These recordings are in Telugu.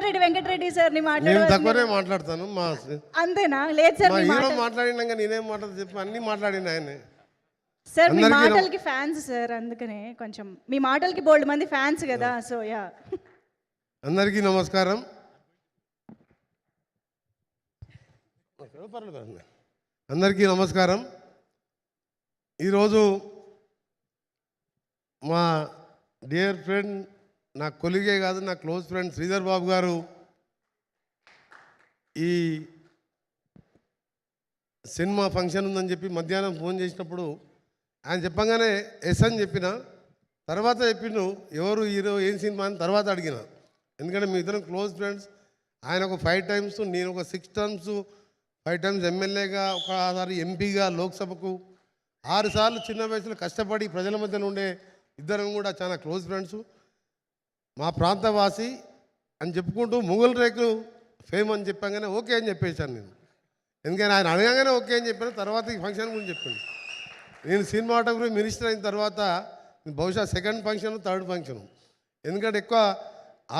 కోమటిరెడ్డి వెంకటరెడ్డి సార్ని నేను తక్కువనే మాట్లాడతాను. మా అంతేనా? లేదు సార్, మా మీ హీరో మాట మాట్లాడినాక నేనేం మాట్లాడదు చెప్పి అన్నీ మాట్లాడిన ఆయన. సార్ మీ అందరికీ మాటలకి ఫ్యాన్స్ సార్, అందుకనే కొంచెం మీ మాటలకి బోల్డ్ మంది ఫ్యాన్స్ కదా, సో యా. అందరికీ నమస్కారం. అందరికీ నమస్కారం. ఈరోజు మా డియర్ ఫ్రెండ్, నా కొలిగే కాదు, నా క్లోజ్ ఫ్రెండ్ శ్రీధర్ బాబు గారు ఈ సినిమా ఫంక్షన్ ఉందని చెప్పి మధ్యాహ్నం ఫోన్ చేసినప్పుడు ఆయన చెప్పంగానే ఎస్ అని చెప్పిన. తర్వాత చెప్పిండు ఎవరు హీరో ఏం సినిమా అని తర్వాత అడిగిన. ఎందుకంటే మీ ఇద్దరం క్లోజ్ ఫ్రెండ్స్. ఆయన ఒక 5 times, నేను ఒక 6 terms, 5 times ఎమ్మెల్యేగా, ఒకసారి ఎంపీగా లోక్సభకు, 6 సార్లు చిన్న వయసులో కష్టపడి ప్రజల మధ్యలో ఉండే ఇద్దరం కూడా చాలా క్లోజ్ ఫ్రెండ్స్. మా ప్రాంతవాసి అని చెప్పుకుంటూ ముగుల్ రేకులు ఫేమ్ అని చెప్పగానే ఓకే అని చెప్పేశాను నేను. ఎందుకని ఆయన అడగగానే ఓకే అని చెప్పాను. తర్వాత ఈ ఫంక్షన్ గురించి చెప్పింది. నేను సినిమాటోగ్రఫీ మినిస్టర్ అయిన తర్వాత బహుశా 2nd ఫంక్షన్ 3rd ఫంక్షన్. ఎందుకంటే ఎక్కువ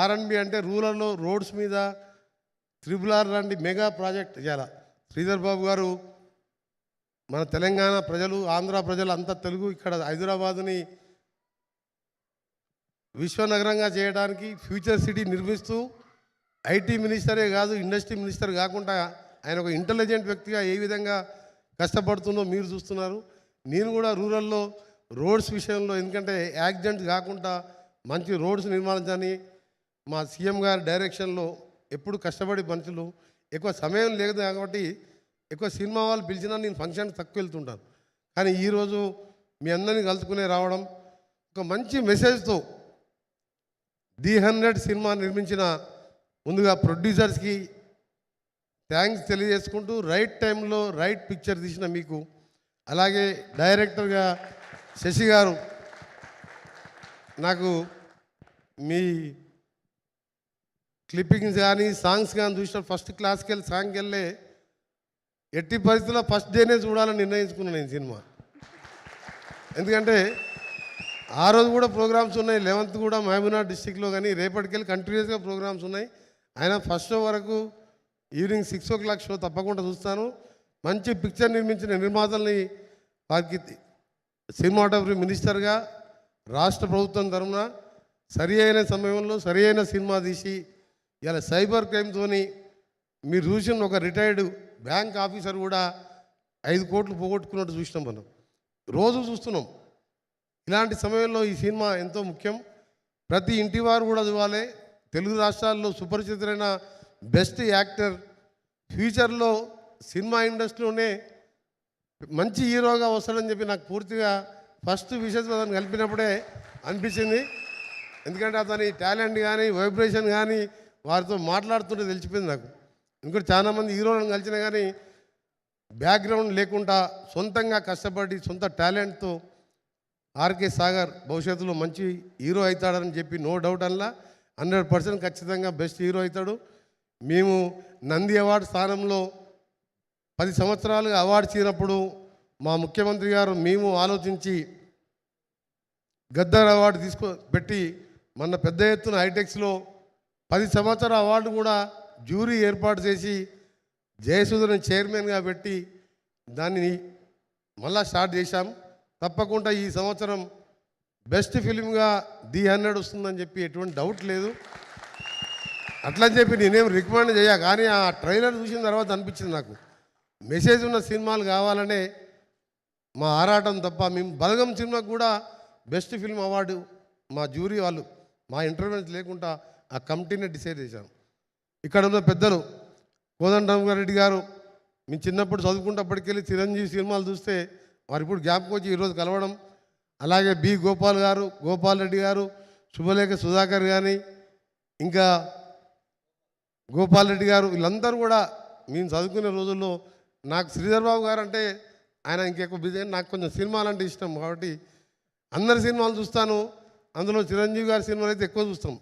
R&B అంటే రూరల్లో రోడ్స్ మీద RRR లాంటి మెగా ప్రాజెక్ట్ చేయాలి. శ్రీధర్ బాబు గారు మన తెలంగాణ ప్రజలు, ఆంధ్ర ప్రజలు అంతా తెలుగు, ఇక్కడ హైదరాబాదుని విశ్వనగరంగా చేయడానికి ఫ్యూచర్ సిటీ నిర్మిస్తూ ఐటీ మినిస్టరే కాదు, ఇండస్ట్రీ మినిస్టర్ కాకుండా ఆయన ఒక ఇంటెలిజెంట్ వ్యక్తిగా ఏ విధంగా కష్టపడుతుందో మీరు చూస్తున్నారు. నేను కూడా రూరల్లో రోడ్స్ విషయంలో, ఎందుకంటే యాక్సిడెంట్ కాకుండా మంచి రోడ్స్ నిర్మాణించని మా సీఎం గారి డైరెక్షన్లో ఎప్పుడు కష్టపడి మనుషులు, ఎక్కువ సమయం లేదు కాబట్టి ఎక్కువ సినిమా వాళ్ళు పిలిచినా నేను ఫంక్షన్కి తక్కువ వెళ్తుంటాను. కానీ ఈరోజు మీ అందరినీ కలుసుకునే రావడం, ఒక మంచి మెసేజ్తో ది 100 సినిమా నిర్మించిన ముందుగా ప్రొడ్యూసర్స్కి థ్యాంక్స్ తెలియజేసుకుంటూ, రైట్ టైంలో రైట్ పిక్చర్ తీసిన మీకు, అలాగే డైరెక్టర్గా శశి గారు, నాకు మీ క్లిప్పింగ్స్ కానీ సాంగ్స్ కానీ చూసిన ఫస్ట్ క్లాస్కి వెళ్ళి సాంగ్కి వెళ్ళే ఎట్టి పరిస్థితుల్లో ఫస్ట్ డేనే చూడాలని నిర్ణయించుకున్నాను నేను సినిమా. ఎందుకంటే ఆ రోజు కూడా ప్రోగ్రామ్స్ ఉన్నాయి, 11th కూడా మహబూబ్నగర్ డిస్టిక్లో, కానీ రేపటికెళ్ళి కంటిన్యూస్గా ప్రోగ్రామ్స్ ఉన్నాయి. ఆయన ఫస్ట్ షో వరకు ఈవినింగ్ 6 o'clock షో తప్పకుండా చూస్తాను. మంచి పిక్చర్ నిర్మించిన నిర్మాతల్ని, వారికి సినిమాటోగ్రఫీ మినిస్టర్గా రాష్ట్ర ప్రభుత్వం తరఫున సరి అయిన సమయంలో సరి అయిన సినిమా తీసి, ఇలా సైబర్ క్రైమ్తోని మీరు చూసిన ఒక రిటైర్డ్ బ్యాంక్ ఆఫీసర్ కూడా 5 కోట్లు పోగొట్టుకున్నట్టు చూసినాం. మనం రోజు చూస్తున్నాం. ఇలాంటి సమయంలో ఈ సినిమా ఎంతో ముఖ్యం. ప్రతి ఇంటి వారు కూడా చూడాలి. తెలుగు రాష్ట్రాల్లో సుపరిచితులైన బెస్ట్ యాక్టర్, ఫ్యూచర్లో సినిమా ఇండస్ట్రీలోనే మంచి హీరోగా వస్తాడని చెప్పి నాకు పూర్తిగా ఫస్ట్ విషయం అతను కలిపినప్పుడే అనిపించింది. ఎందుకంటే అతని టాలెంట్ కానీ వైబ్రేషన్ కానీ వారితో మాట్లాడుతుంటే తెలిసిపోయింది నాకు. ఇంకోటి చాలామంది హీరోలను కలిసినా కానీ బ్యాక్గ్రౌండ్ లేకుండా సొంతంగా కష్టపడి సొంత టాలెంట్తో ఆర్కే సాగర్ భవిష్యత్తులో మంచి హీరో అవుతాడని చెప్పి నో డౌట్ అలా 100% ఖచ్చితంగా బెస్ట్ హీరో అవుతాడు. మేము నంది అవార్డు స్థానంలో 10 సంవత్సరాలుగా అవార్డు ఇచ్చినప్పుడు మా ముఖ్యమంత్రి గారు మేము ఆలోచించి గద్దర్ అవార్డు పెట్టి మొన్న పెద్ద ఎత్తున హైటెక్స్లో 10 సంవత్సరాల అవార్డు కూడా జ్యూరీ ఏర్పాటు చేసి జయసుధని చైర్మన్గా పెట్టి దాన్ని మళ్ళా స్టార్ట్ చేశాం. తప్పకుండా ఈ సంవత్సరం బెస్ట్ ఫిలింగా ది 100 వస్తుందని చెప్పి ఎటువంటి డౌట్ లేదు. అట్లని చెప్పి నేనేం రికమెండ్ చేయ, కానీ ఆ ట్రైలర్ చూసిన తర్వాత అనిపించింది నాకు మెసేజ్ ఉన్న సినిమాలు కావాలనే మా ఆరాటం తప్ప. మేము బలగం సినిమాకు కూడా బెస్ట్ ఫిల్మ్ అవార్డు మా జ్యూరీ వాళ్ళు మా ఇంటర్వ్యూస్ లేకుండా ఆ కమిటీనే డిసైడ్ చేశాం. ఇక్కడ ఉన్న పెద్దలు కోదండరామారెడ్డి గారు, మేము చిన్నప్పుడు చదువుకుంటప్పటికెళ్ళి చిరంజీవి సినిమాలు చూస్తే వారు ఇప్పుడు జ్ఞాపకం వచ్చి ఈరోజు కలవడం, అలాగే బి గోపాల్ రెడ్డి గారు, శుభలేఖ సుధాకర్ కానీ, ఇంకా గోపాల్ రెడ్డి గారు, వీళ్ళందరూ కూడా మేము చదువుకునే రోజుల్లో నాకు శ్రీధర్ బాబు గారు అంటే ఆయన ఇంకెక్కువ బిజీ, నాకు కొంచెం సినిమాలు అంటే ఇష్టం కాబట్టి అందరి సినిమాలు చూస్తాను. అందులో చిరంజీవి గారి సినిమాలు అయితే ఎక్కువ చూస్తాం.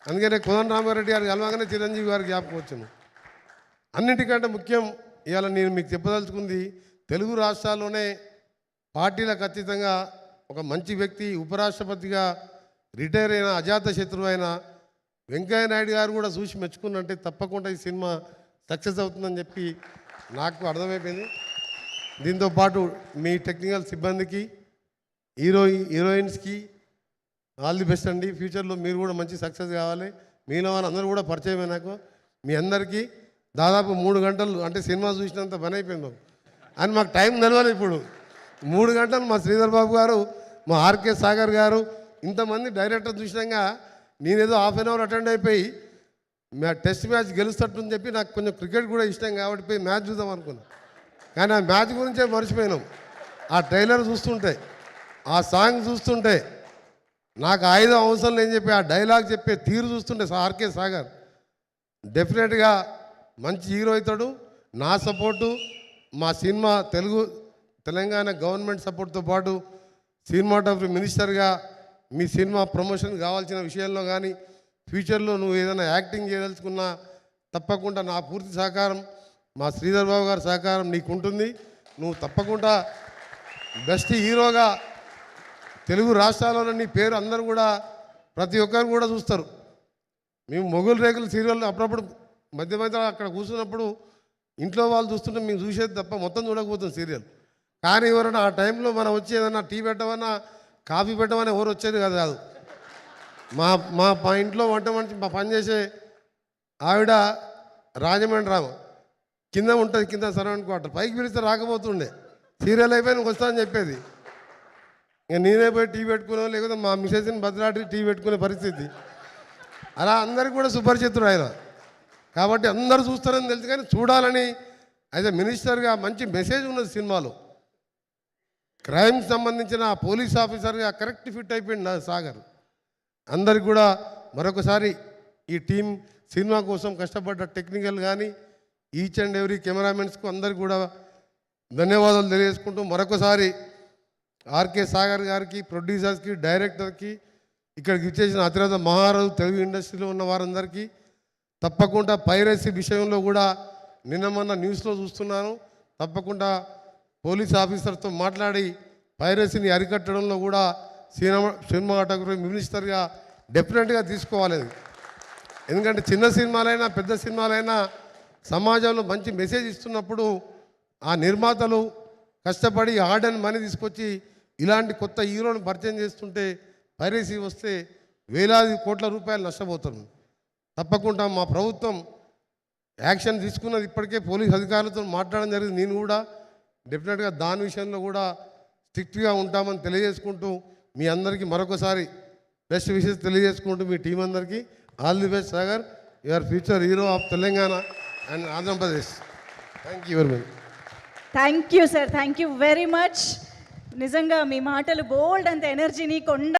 అందుకనే కోదండరామారెడ్డి గారు కలవగానే చిరంజీవి గారికి జ్ఞాపకం వచ్చాను. అన్నిటికంటే ముఖ్యం ఇవాళ నేను మీకు చెప్పదలుచుకుంది, తెలుగు రాష్ట్రాల్లోనే పార్టీలకు అతీతంగా ఒక మంచి వ్యక్తి, ఉపరాష్ట్రపతిగా రిటైర్ అయిన అజాత శత్రువు అయిన వెంకయ్య నాయుడు గారు కూడా చూసి మెచ్చుకున్నంటే తప్పకుండా ఈ సినిమా సక్సెస్ అవుతుందని చెప్పి నాకు అర్థమైపోయింది. దీంతో పాటు మీ టెక్నికల్ సిబ్బందికి, హీరోయిన్స్కి ఆల్ ది బెస్ట్ అండి. ఫ్యూచర్లో మీరు కూడా మంచి సక్సెస్ కావాలి. మీలో వాళ్ళందరూ కూడా పరిచయమే నాకు. మీ అందరికీ దాదాపు 3 గంటలు అంటే సినిమా చూసినంత పని అయిపోయింది మాకు. అని మాకు టైం తెలవాలి. ఇప్పుడు 3 గంటలు మా శ్రీధర్ బాబు గారు, మా ఆర్కే సాగర్ గారు, ఇంతమంది డైరెక్టర్ చూసినాక నేనేదో హాఫ్ అన్ అవర్ అటెండ్ అయిపోయి టెస్ట్ మ్యాచ్ గెలుస్తట్టు చెప్పి నాకు కొంచెం క్రికెట్ కూడా ఇష్టం కాబట్టి పోయి మ్యాచ్ చూద్దాం అనుకున్నాను. కానీ ఆ మ్యాచ్ గురించే మర్చిపోయినాం. ఆ ట్రైలర్ చూస్తుంటే, ఆ సాంగ్ చూస్తుంటే, నాకు ఆయుధం అవసరం లేని చెప్పి ఆ డైలాగ్ చెప్పే తీరు చూస్తుంటే ఆర్కే సాగర్ డెఫినెట్గా మంచి హీరో అవుతాడు. నా సపోర్టు, మా సినిమా తెలంగాణ గవర్నమెంట్ సపోర్ట్తో పాటు సినిమాటోగ్రఫీ మినిస్టర్గా మీ సినిమా ప్రమోషన్ కావాల్సిన విషయంలో కానీ, ఫ్యూచర్లో నువ్వు ఏదైనా యాక్టింగ్ చేయదలుచుకున్నా తప్పకుండా నా పూర్తి సహకారం, మా శ్రీధర్ బాబు గారి సహకారం నీకు ఉంటుంది. నువ్వు తప్పకుండా బెస్ట్ హీరోగా తెలుగు రాష్ట్రాలలో నీ పేరు అందరూ కూడా ప్రతి ఒక్కరు కూడా చూస్తారు. మేము మొగులు రేకులు సీరియల్ అప్పుడప్పుడు మధ్య మధ్య అక్కడ కూర్చున్నప్పుడు ఇంట్లో వాళ్ళు చూస్తుంటే మేము చూసేది తప్ప మొత్తం చూడకపోతుంది సీరియల్. కానీ ఎవరైనా ఆ టైంలో మనం వచ్చి ఏదన్నా టీ పెట్టమన్నా కాఫీ పెట్టమని ఎవరు వచ్చేది కాదు. మా మా ఇంట్లో వంట మనిషి మా పనిచేసే ఆవిడ రాజమండ్రి రామ కింద ఉంటుంది, కింద సరౌండ్ క్వార్టర్, పైకి పిలిస్తే రాకపోతుండే. సీరియల్ అయిపోయి నువ్వు వస్తా అని చెప్పేది. ఇంకా నేనే పోయి టీ పెట్టుకునే, లేకపోతే మా మిసెస్ని బదిలాడి టీ పెట్టుకునే పరిస్థితి. అలా అందరికీ కూడా సుపరిచితుడు ఆయన. కాబట్టి అందరూ చూస్తారని తెలుసు, కానీ చూడాలని యాజ్ ఎ మినిస్టర్గా మంచి మెసేజ్ ఉన్నది సినిమాలో. క్రైమ్ సంబంధించిన పోలీస్ ఆఫీసర్గా కరెక్ట్ ఫిట్ అయిపోయింది సాగర్. అందరికి కూడా మరొకసారి ఈ టీం సినిమా కోసం కష్టపడ్డ టెక్నికల్ కానీ ఈచ్ అండ్ ఎవ్రీ కెమెరామెన్స్కు అందరికి కూడా ధన్యవాదాలు తెలియజేసుకుంటూ మరొకసారి ఆర్కే సాగర్ గారికి, ప్రొడ్యూసర్స్కి, డైరెక్టర్కి, ఇక్కడికి ఇచ్చేసిన అతిరథ మహారాజు తెలుగు ఇండస్ట్రీలో ఉన్న వారందరికీ, తప్పకుండా పైరసీ విషయంలో కూడా నిన్న మొన్న న్యూస్లో చూస్తున్నాను, తప్పకుండా పోలీస్ ఆఫీసర్తో మాట్లాడి పైరసీని అరికట్టడంలో కూడా సినిమాటోగ్రఫీ మినిస్టర్గా డెఫినెట్గా తీసుకోవాలి. ఎందుకంటే చిన్న సినిమాలైనా పెద్ద సినిమాలైనా సమాజంలో మంచి మెసేజ్ ఇస్తున్నప్పుడు ఆ నిర్మాతలు కష్టపడి హార్డ్ అండ్ మనీ తీసుకొచ్చి ఇలాంటి కొత్త హీరోని పరిచయం చేస్తుంటే పైరసీ వస్తే వేలాది కోట్ల రూపాయలు నష్టపోతారు. తప్పకుండా మా ప్రభుత్వం యాక్షన్ తీసుకున్నది. ఇప్పటికే పోలీస్ అధికారులతో మాట్లాడడం జరిగింది. నేను కూడా డెఫినెట్గా దాని విషయంలో కూడా స్ట్రిక్ట్గా ఉంటామని తెలియజేసుకుంటూ మీ అందరికీ మరొకసారి బెస్ట్ విషెస్ తెలియజేసుకుంటూ మీ టీం అందరికీ all the best Sagar. Your future hero of Telangana and Andhra Pradesh. Thank you very much. Thank you sir, thank you very much. నిజంగా మీ మాటలు బోల్డ్ అంత ఎనర్జీని కొండ